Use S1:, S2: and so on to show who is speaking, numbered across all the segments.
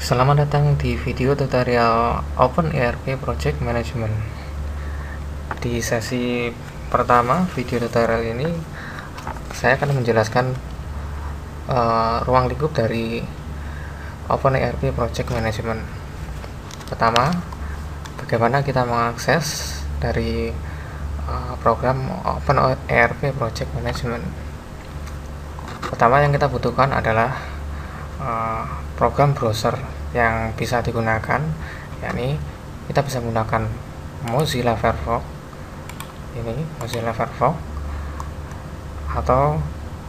S1: Selamat datang di video tutorial OpenERP Project Management. Di sesi pertama video tutorial ini, saya akan menjelaskan ruang lingkup dari OpenERP Project Management. Pertama, bagaimana kita mengakses dari program OpenERP Project Management. Pertama yang kita butuhkan adalah program browser yang bisa digunakan, yakni kita bisa menggunakan Mozilla Firefox, ini Mozilla Firefox, atau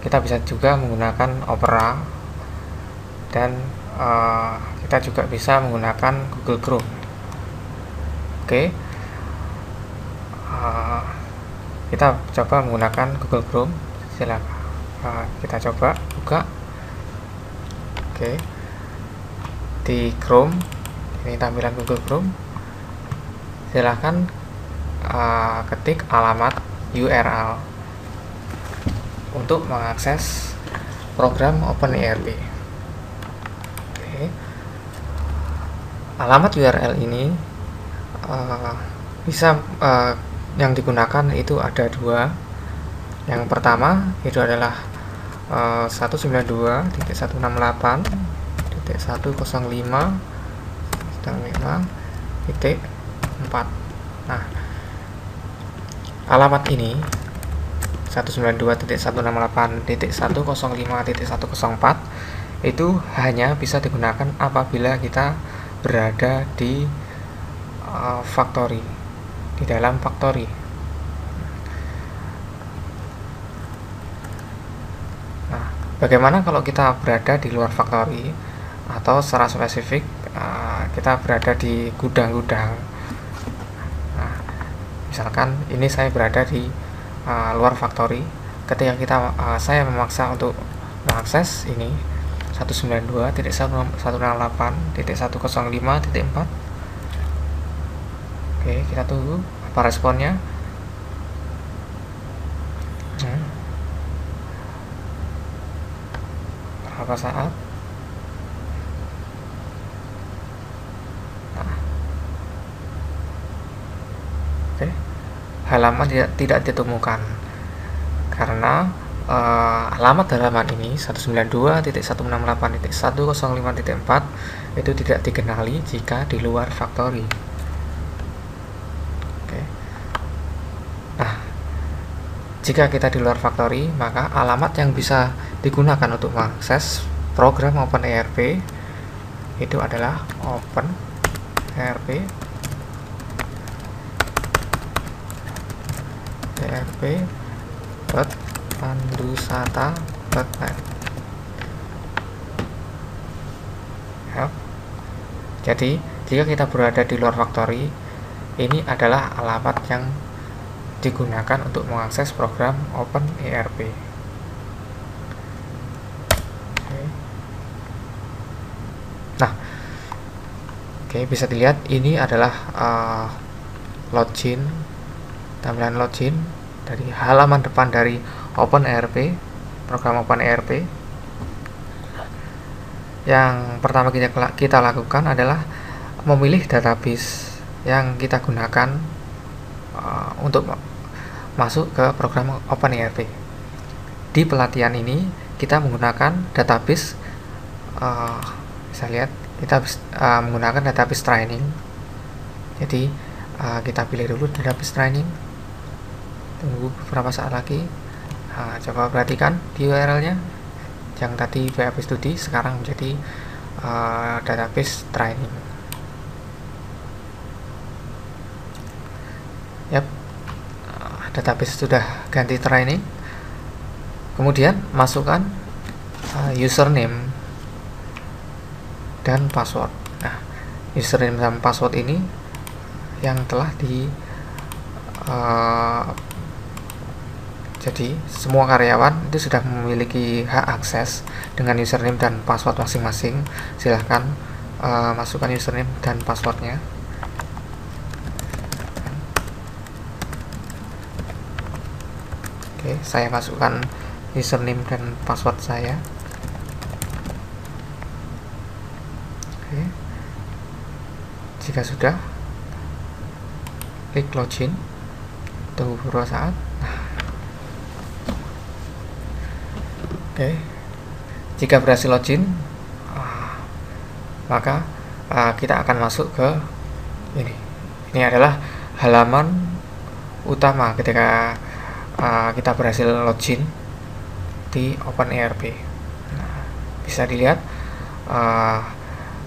S1: kita bisa juga menggunakan Opera, dan kita juga bisa menggunakan Google Chrome. Oke, kita coba menggunakan Google Chrome. Silakan kita coba buka. Oke, di Chrome ini tampilan Google Chrome. Silahkan ketik alamat URL untuk mengakses program OpenERP. Oke, alamat URL ini bisa yang digunakan itu ada dua. Yang pertama itu adalah 192.168.105.4. Nah, alamat ini 192.168.105.104 itu hanya bisa digunakan apabila kita berada di factory, di dalam factory. Bagaimana kalau kita berada di luar factory, atau secara spesifik kita berada di gudang-gudang. Nah, misalkan ini saya berada di luar factory. Ketika saya memaksa untuk mengakses ini 192.168.105.4. Oke, kita tunggu apa responnya. Berapa saat? Oke, halaman tidak ditemukan karena alamat halaman ini 192.168.105.4 itu tidak dikenali jika di luar factory. Oke. Nah, jika kita di luar factory, maka alamat yang bisa digunakan untuk mengakses program OpenERP itu adalah openERP.pandusata.net. Ya. Jadi, jika kita berada di luar factory, ini adalah alamat yang digunakan untuk mengakses program OpenERP. Nah, oke, bisa dilihat ini adalah login, tampilan login dari halaman depan dari OpenERP, program OpenERP. Yang pertama kita lakukan adalah memilih database yang kita gunakan untuk masuk ke program OpenERP. Di pelatihan ini kita menggunakan database, bisa lihat kita menggunakan database training. Jadi kita pilih dulu database training, tunggu beberapa saat lagi. Coba perhatikan di URL-nya, yang tadi PHP Studi sekarang menjadi database training. Yap, database sudah ganti training. Kemudian masukkan username dan password. Nah, username dan password ini yang telah jadi semua karyawan itu sudah memiliki hak akses dengan username dan password masing-masing. Silahkan masukkan username dan passwordnya. Oke, saya masukkan username dan password saya. Oke. Jika sudah, klik login, tunggu beberapa saat. Oke, jika berhasil login, maka kita akan masuk ke ini. Ini adalah halaman utama ketika kita berhasil login di OpenERP. Nah, bisa dilihat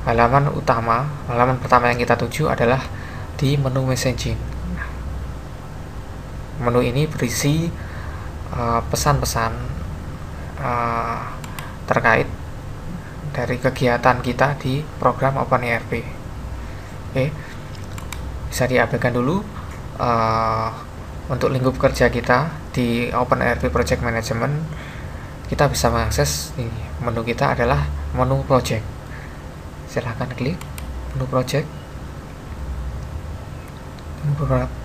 S1: halaman utama, halaman pertama yang kita tuju adalah di menu messaging. Menu ini berisi pesan-pesan terkait dari kegiatan kita di program OpenERP. Oke, bisa diabaikan dulu. Untuk lingkup kerja kita di OpenERP Project Management, kita bisa mengakses ini. Menu kita adalah menu project. Silahkan klik menu project.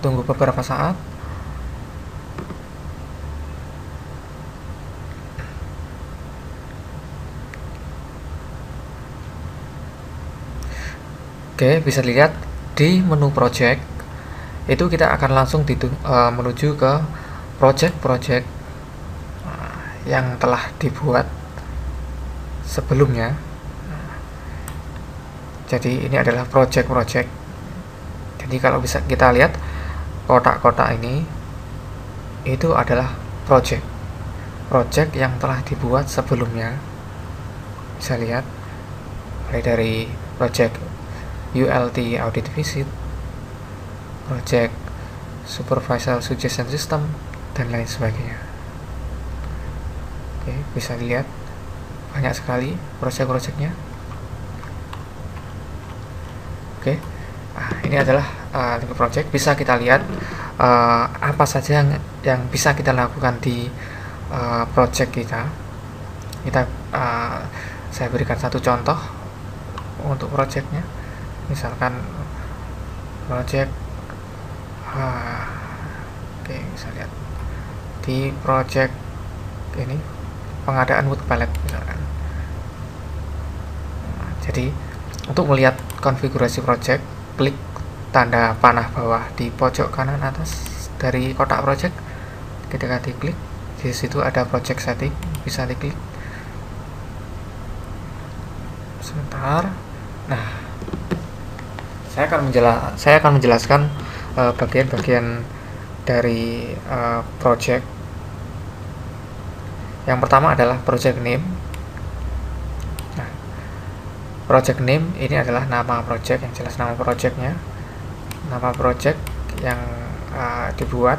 S1: Tunggu beberapa saat. Oke, bisa dilihat di menu project itu kita akan langsung menuju ke project-project yang telah dibuat sebelumnya. Jadi ini adalah project-project. Jadi kalau bisa kita lihat kotak-kotak ini itu adalah project yang telah dibuat sebelumnya. Bisa lihat mulai dari project ULT Audit Visit, project Supervisor Suggestion System, dan lain sebagainya. Oke, bisa dilihat banyak sekali project-projectnya. Oke, ini adalah lingkup project. Bisa kita lihat apa saja yang bisa kita lakukan di project kita. Saya berikan satu contoh untuk projectnya. Misalkan project oke, bisa lihat di project ini pengadaan wood pallet misalkan. Jadi untuk melihat konfigurasi project, klik tanda panah bawah di pojok kanan atas dari kotak project. Ketika diklik, di situ ada project setting, bisa diklik. Sebentar. Nah, saya akan menjelaskan bagian-bagian dari project. Yang pertama adalah project name. Nah, project name ini adalah nama project, yang jelas nama projectnya, nama project yang dibuat.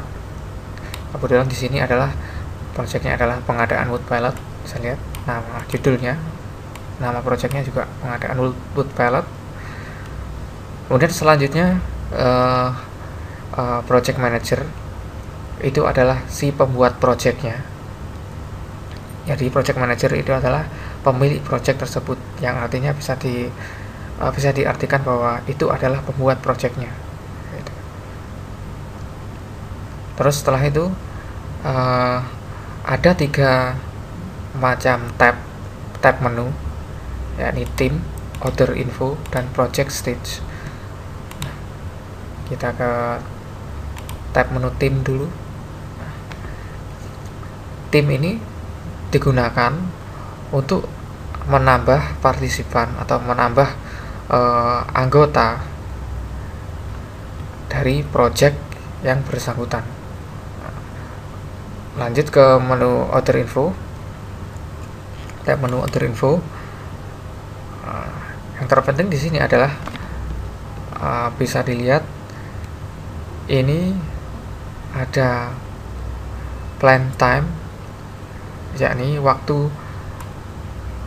S1: Kemudian di sini adalah projectnya adalah pengadaan wood pallet. Bisa lihat nama judulnya, nama projectnya juga pengadaan wood pallet. Kemudian selanjutnya project manager itu adalah si pembuat projectnya. Jadi project manager itu adalah pemilik project tersebut, yang artinya bisa diartikan bahwa itu adalah pembuat projectnya. Terus setelah itu ada 3 macam tab menu, yakni team, order info, dan project stage. Kita ke tab menu tim dulu. Tim ini digunakan untuk menambah partisipan atau menambah anggota dari project yang bersangkutan. Lanjut ke menu order info. Tab menu order info. Yang terpenting di sini adalah bisa dilihat ini ada plan time, yakni waktu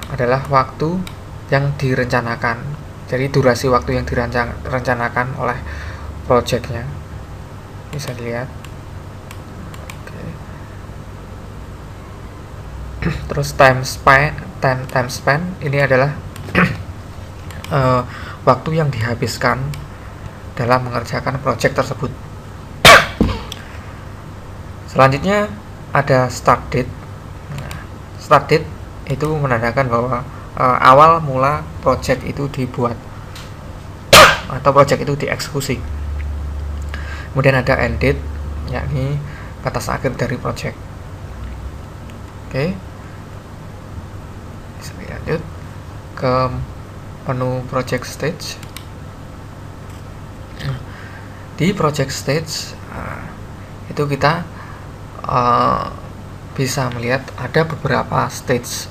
S1: adalah waktu yang direncanakan. Jadi durasi waktu yang direncanakan oleh projectnya bisa dilihat. Oke. Terus time span ini adalah waktu yang dihabiskan dalam mengerjakan project tersebut. Selanjutnya ada start date. Start date itu menandakan bahwa awal mula project itu dibuat atau project itu dieksekusi. Kemudian ada end date, yakni batas akhir dari project. Oke, bisa lanjut ke menu project stage. Di project stage itu kita bisa melihat ada beberapa stage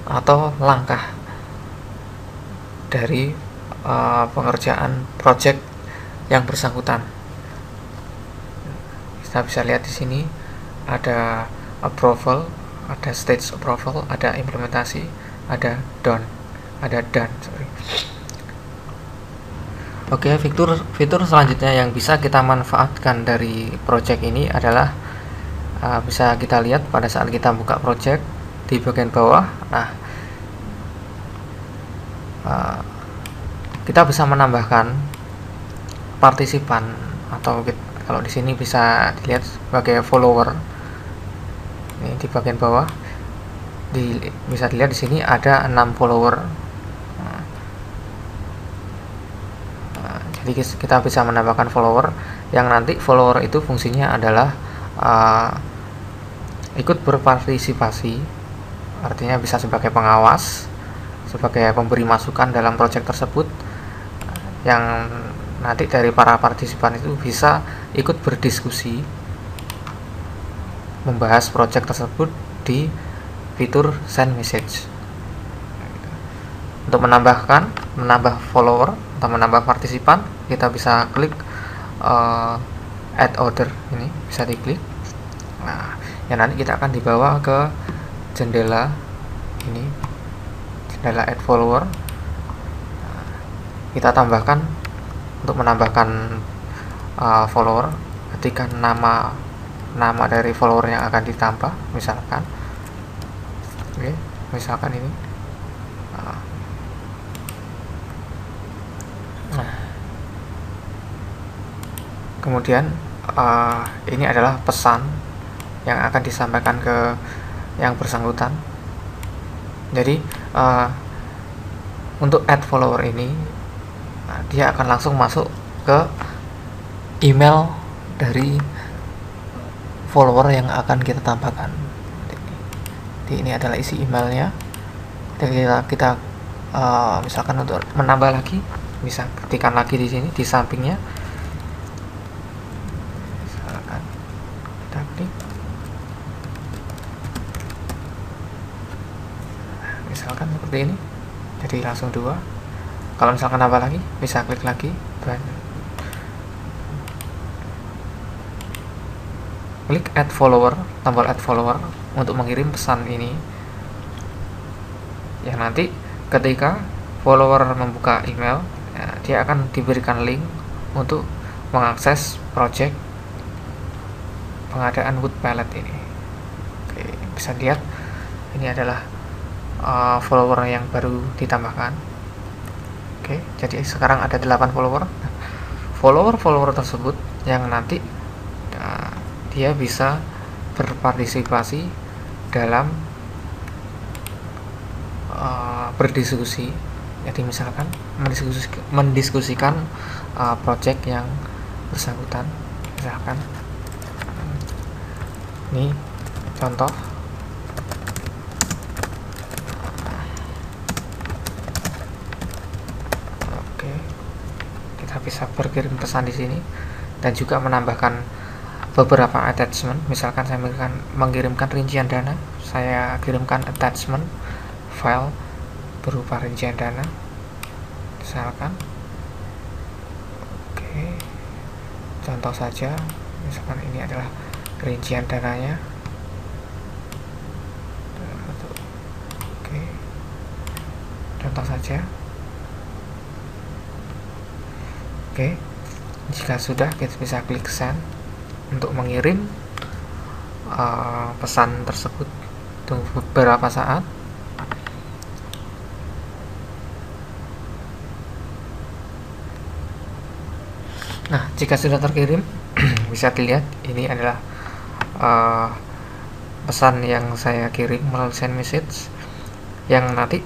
S1: atau langkah dari pengerjaan project yang bersangkutan. Kita bisa lihat di sini ada approval, ada stage approval, ada implementasi, ada done. Oke, fitur selanjutnya yang bisa kita manfaatkan dari project ini adalah bisa kita lihat pada saat kita buka project di bagian bawah. Nah, kita bisa menambahkan partisipan, atau kalau di sini bisa dilihat sebagai follower. Ini di bagian bawah bisa dilihat di sini ada 6 follower. Jadi kita bisa menambahkan follower yang nanti follower itu fungsinya adalah ikut berpartisipasi, artinya bisa sebagai pengawas, sebagai pemberi masukan dalam project tersebut, yang nanti dari para partisipan itu bisa ikut berdiskusi membahas project tersebut di fitur send message. Untuk menambah follower atau menambah partisipan, kita bisa klik add order, ini bisa diklik. Nah, yang nanti kita akan dibawa ke jendela ini, jendela add follower. Nah, kita tambahkan, untuk menambahkan follower, ketika nama dari follower yang akan ditambah, misalkan ini. Kemudian ini adalah pesan yang akan disampaikan ke yang bersangkutan. Jadi untuk add follower ini, dia akan langsung masuk ke email dari follower yang akan kita tambahkan. Jadi ini adalah isi emailnya. Jadi kita misalkan untuk menambah lagi, bisa ketikkan lagi di sini di sampingnya. Misalkan seperti ini, jadi langsung 2. Kalau misalkan nambah lagi, bisa klik lagi dan klik add follower, tombol add follower untuk mengirim pesan ini, yang nanti ketika follower membuka email, dia akan diberikan link untuk mengakses project pengadaan wood pallet ini. Oke, bisa lihat ini adalah follower yang baru ditambahkan. Oke, jadi sekarang ada 8 follower. Follower tersebut yang nanti dia bisa berpartisipasi dalam berdiskusi. Jadi misalkan mendiskusikan project yang bersangkutan. Misalkan ini contoh. Oke, kita bisa berkirim pesan di sini dan juga menambahkan beberapa attachment. Misalkan saya mengirimkan rincian dana, saya kirimkan attachment file berupa rincian dana, misalkan. Oke, contoh saja, misalkan ini adalah rincian dananya. Oke, contoh saja. Oke, jika sudah, kita bisa klik send untuk mengirim pesan tersebut. Tunggu beberapa saat. Nah, jika sudah terkirim, bisa dilihat ini adalah pesan yang saya kirim melalui send message, yang nanti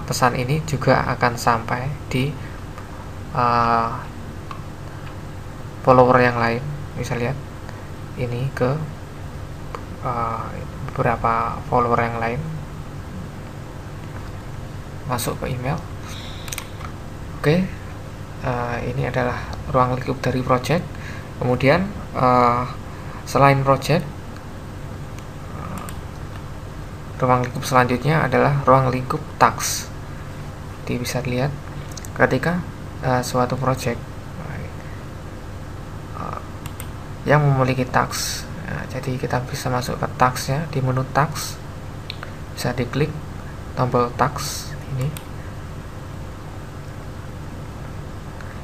S1: pesan ini juga akan sampai di follower yang lain. Bisa lihat ini ke beberapa follower yang lain, masuk ke email. Oke, ini adalah ruang lingkup dari project. Kemudian selain project, ruang lingkup selanjutnya adalah ruang lingkup task. Jadi bisa dilihat ketika suatu project yang memiliki task, jadi kita bisa masuk ke tasknya di menu task, bisa diklik tombol task ini,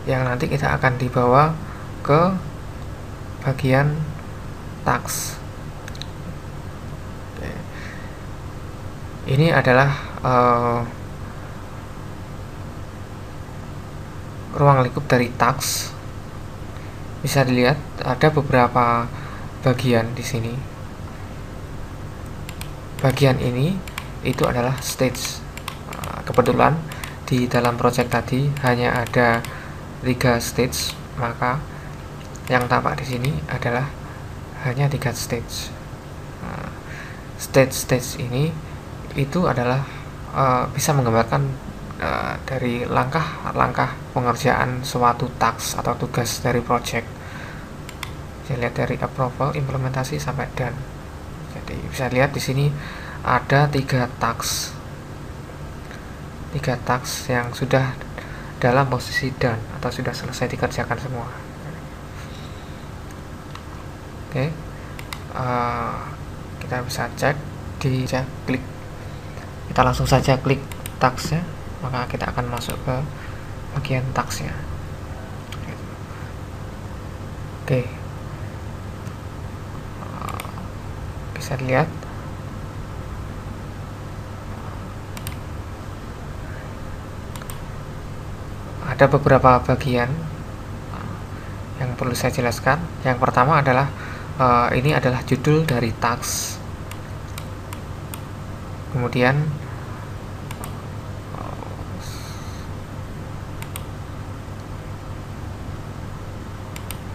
S1: yang nanti kita akan dibawa ke bagian task. Ini adalah ruang lingkup dari task. Bisa dilihat ada beberapa bagian di sini. Bagian ini itu adalah stage. Kebetulan di dalam project tadi hanya ada 3 stage, maka yang tampak di sini adalah hanya 3 stage. Stage ini itu adalah bisa menggambarkan dari langkah-langkah pengerjaan suatu task atau tugas dari project. Bisa lihat dari approval, implementasi sampai done. Jadi bisa lihat di sini ada 3 task. 3 task yang sudah dalam posisi done atau sudah selesai dikerjakan semua. Oke, kita bisa cek di klik. Kita langsung saja klik tasknya, maka kita akan masuk ke bagian tasknya. Oke, bisa dilihat ada beberapa bagian yang perlu saya jelaskan. Yang pertama adalah ini adalah judul dari task. Kemudian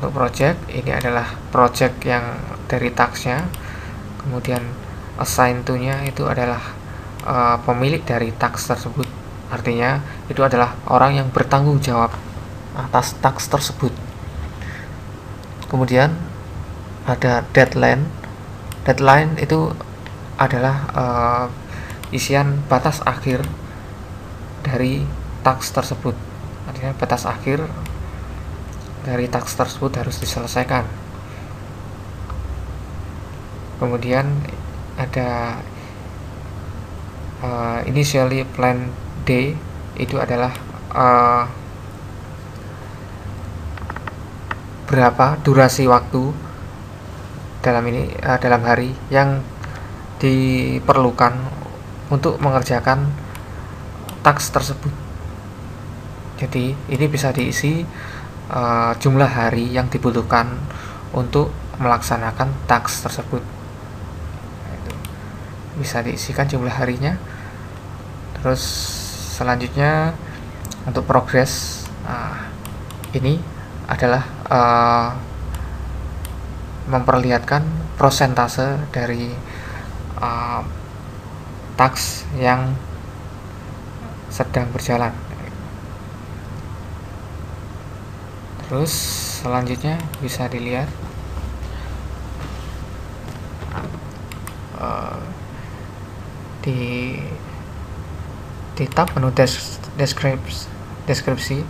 S1: untuk project, ini adalah project yang dari tasknya. Kemudian assign to nya itu adalah pemilik dari task tersebut, artinya itu adalah orang yang bertanggung jawab atas task tersebut. Kemudian ada deadline. Deadline itu adalah isian batas akhir dari task tersebut, artinya batas akhir dari task tersebut harus diselesaikan. Kemudian ada initially planned day, itu adalah berapa durasi waktu dalam hari yang diperlukan untuk mengerjakan task tersebut. Jadi ini bisa diisi jumlah hari yang dibutuhkan untuk melaksanakan task tersebut. Itu bisa diisikan jumlah harinya. Terus selanjutnya untuk progress, ini adalah memperlihatkan prosentase dari task yang sedang berjalan. Terus selanjutnya bisa dilihat di tab menu description,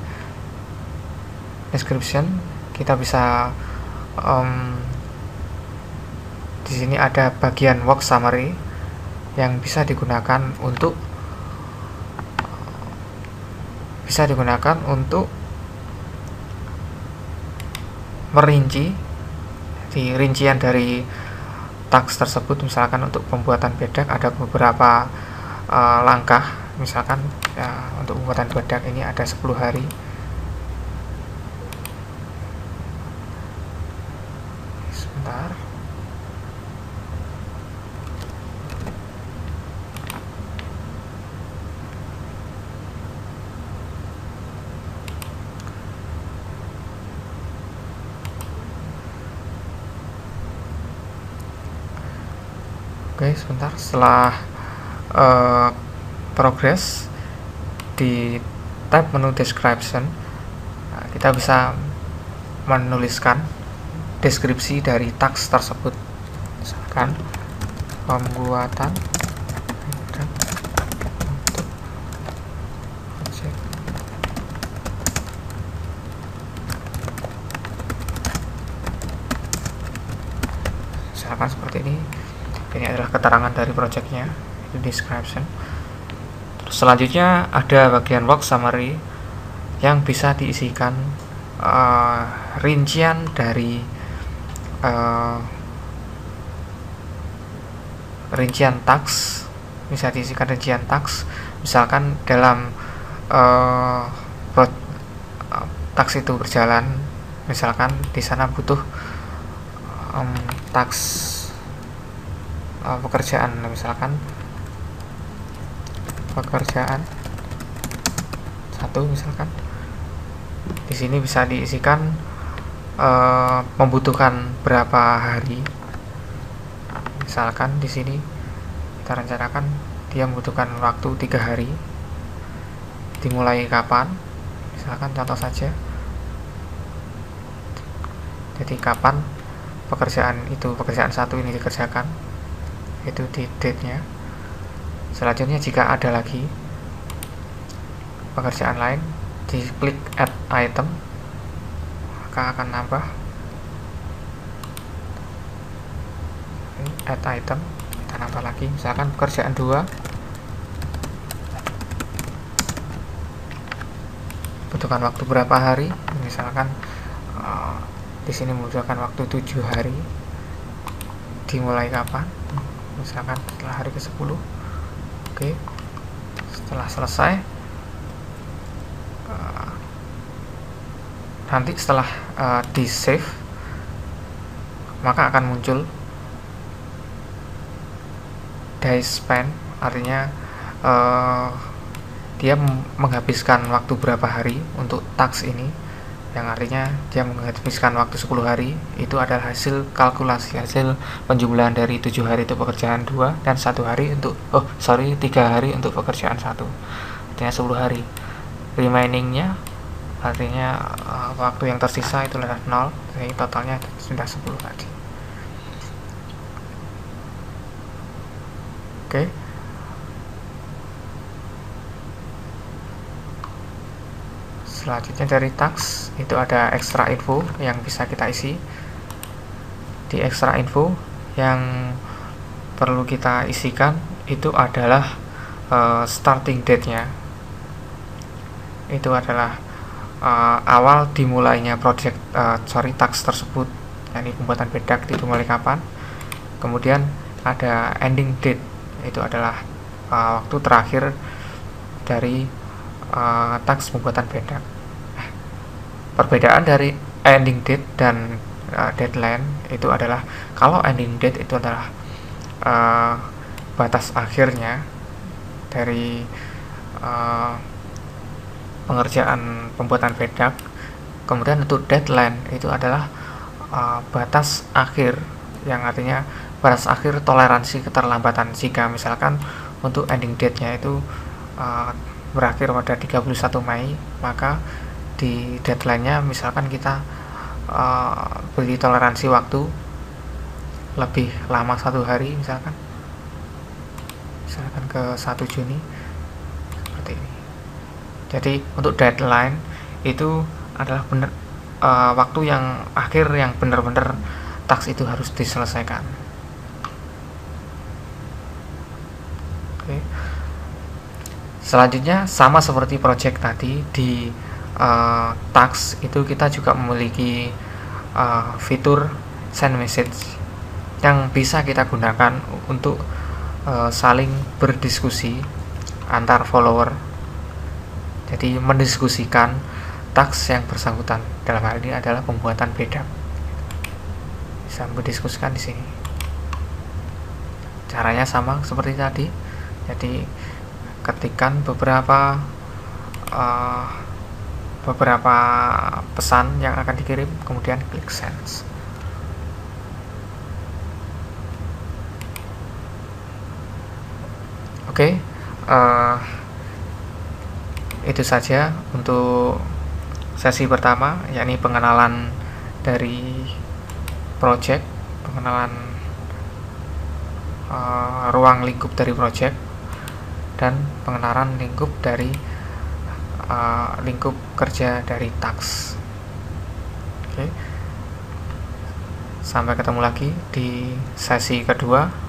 S1: kita bisa di sini ada bagian work summary yang bisa digunakan untuk merinci di rincian dari task tersebut. Misalkan untuk pembuatan bedak ada beberapa langkah, misalkan ya, untuk pembuatan bedak ini ada 10 hari. Sebentar. Oke, sebentar. Setelah progress di tab menu description, kita bisa menuliskan deskripsi dari task tersebut, misalkan pembuatan untuk project misalkan seperti ini. Ini adalah keterangan dari projectnya, itu description. Terus selanjutnya ada bagian work summary yang bisa diisikan rincian dari rincian task, bisa diisikan rincian task. Misalkan dalam task itu berjalan, misalkan di sana butuh task pekerjaan, misalkan pekerjaan 1, misalkan di sini bisa diisikan membutuhkan berapa hari. Misalkan di sini kita rencanakan dia membutuhkan waktu 3 hari, dimulai kapan, misalkan contoh saja. Jadi kapan pekerjaan 1 ini dikerjakan, itu di date-nya. Selanjutnya jika ada lagi pekerjaan lain, diklik add item, maka akan nambah add item, kita nambah lagi. Misalkan pekerjaan 2 butuhkan waktu berapa hari, misalkan di sini membutuhkan waktu 7 hari, dimulai kapan, misalkan setelah hari ke-10. Oke, setelah selesai, nanti setelah di save, maka akan muncul days spent, artinya dia menghabiskan waktu berapa hari untuk task ini, yang artinya dia menghabiskan waktu 10 hari. Itu adalah hasil kalkulasi, hasil penjumlahan dari 7 hari untuk pekerjaan 2 dan 1 hari untuk 3 hari untuk pekerjaan 1, artinya 10 hari. Remainingnya artinya waktu yang tersisa itu adalah 0, jadi totalnya sudah 10 tadi. Oke. Selanjutnya dari task itu ada extra info yang bisa kita isi. Di extra info yang perlu kita isikan itu adalah starting date-nya. Itu adalah awal dimulainya task tersebut, yakni pembuatan bedak dimulai kapan. Kemudian ada ending date, itu adalah waktu terakhir dari task pembuatan bedak. Perbedaan dari ending date dan deadline itu adalah, kalau ending date itu adalah batas akhirnya dari pengerjaan pembuatan bedak. Kemudian untuk deadline itu adalah batas akhir, yang artinya batas akhir toleransi keterlambatan. Jika misalkan untuk ending date-nya itu berakhir pada 31 Mei, maka di deadline-nya misalkan kita beri toleransi waktu lebih lama 1 hari, misalkan ke 1 Juni, seperti ini. Jadi untuk deadline itu adalah waktu yang akhir yang benar-benar task itu harus diselesaikan. Oke. Selanjutnya sama seperti project tadi, di task itu kita juga memiliki fitur send message yang bisa kita gunakan untuk saling berdiskusi antar follower. Jadi mendiskusikan task yang bersangkutan, dalam hal ini adalah pembuatan bedak. Bisa berdiskusikan di sini. Caranya sama seperti tadi. Jadi ketikkan beberapa pesan yang akan dikirim, kemudian klik send. Oke, itu saja untuk sesi pertama, yakni pengenalan dari project, pengenalan ruang lingkup dari project, dan pengenalan lingkup dari lingkup kerja dari task. Oke, sampai ketemu lagi di sesi kedua.